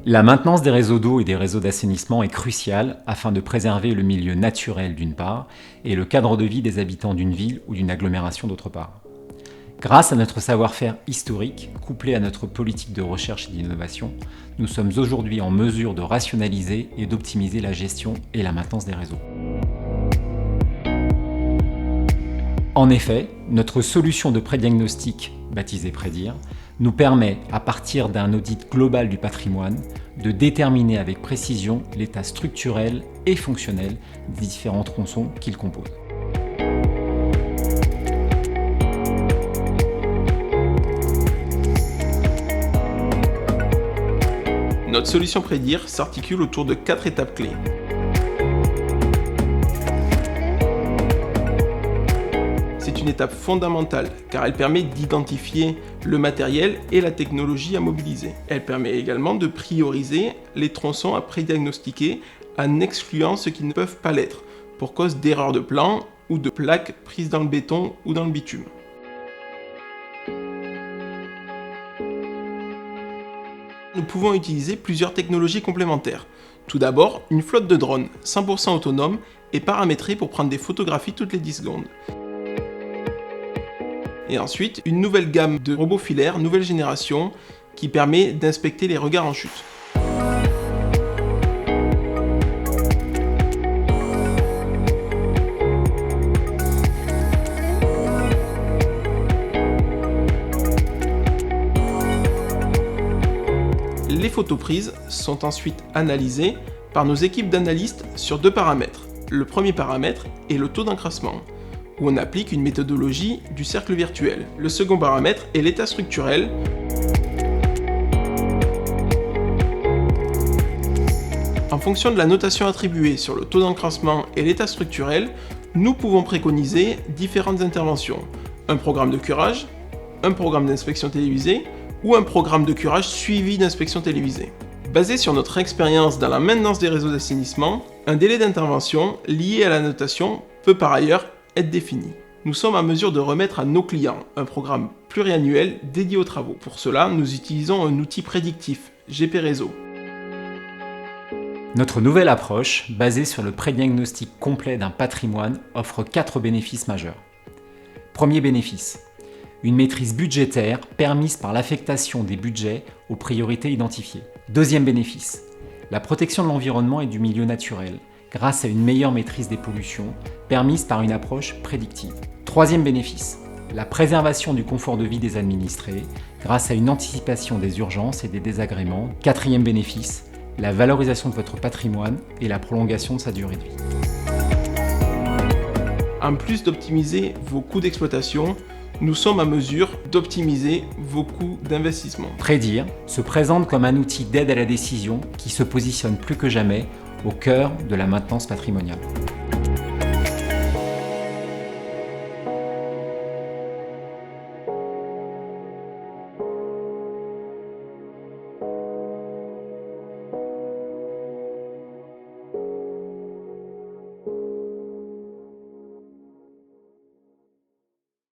La maintenance des réseaux d'eau et des réseaux d'assainissement est cruciale afin de préserver le milieu naturel d'une part et le cadre de vie des habitants d'une ville ou d'une agglomération d'autre part. Grâce à notre savoir-faire historique, couplé à notre politique de recherche et d'innovation, nous sommes aujourd'hui en mesure de rationaliser et d'optimiser la gestion et la maintenance des réseaux. En effet, notre solution de prédiagnostic, baptisée Prédire, nous permet, à partir d'un audit global du patrimoine, de déterminer avec précision l'état structurel et fonctionnel des différents tronçons qu'il compose. Notre solution Prédire s'articule autour de 4 étapes clés. C'est une étape fondamentale car elle permet d'identifier le matériel et la technologie à mobiliser. Elle permet également de prioriser les tronçons à prédiagnostiquer en excluant ceux qui ne peuvent pas l'être pour cause d'erreurs de plan ou de plaques prises dans le béton ou dans le bitume. Nous pouvons utiliser plusieurs technologies complémentaires. Tout d'abord, une flotte de drones 100% autonome et paramétrée pour prendre des photographies toutes les 10 secondes. Et ensuite, une nouvelle gamme de robots filaires, nouvelle génération, qui permet d'inspecter les regards en chute. Les photos prises sont ensuite analysées par nos équipes d'analystes sur 2 paramètres. Le premier paramètre est le taux d'encrassement, où on applique une méthodologie du cercle virtuel. Le second paramètre est l'état structurel. En fonction de la notation attribuée sur le taux d'encrassement et l'état structurel, nous pouvons préconiser différentes interventions. Un programme de curage, un programme d'inspection télévisée ou un programme de curage suivi d'inspection télévisée. Basé sur notre expérience dans la maintenance des réseaux d'assainissement, un délai d'intervention lié à la notation peut par ailleurs être défini. Nous sommes en mesure de remettre à nos clients un programme pluriannuel dédié aux travaux. Pour cela, nous utilisons un outil prédictif, GP Réseau. Notre nouvelle approche, basée sur le prédiagnostic complet d'un patrimoine, offre 4 bénéfices majeurs. Premier bénéfice, une maîtrise budgétaire permise par l'affectation des budgets aux priorités identifiées. Deuxième bénéfice, la protection de l'environnement et du milieu naturel, grâce à une meilleure maîtrise des pollutions, permise par une approche prédictive. Troisième bénéfice, la préservation du confort de vie des administrés, grâce à une anticipation des urgences et des désagréments. Quatrième bénéfice, la valorisation de votre patrimoine et la prolongation de sa durée de vie. En plus d'optimiser vos coûts d'exploitation, nous sommes à mesure d'optimiser vos coûts d'investissement. Prédire se présente comme un outil d'aide à la décision qui se positionne plus que jamais au cœur de la maintenance patrimoniale.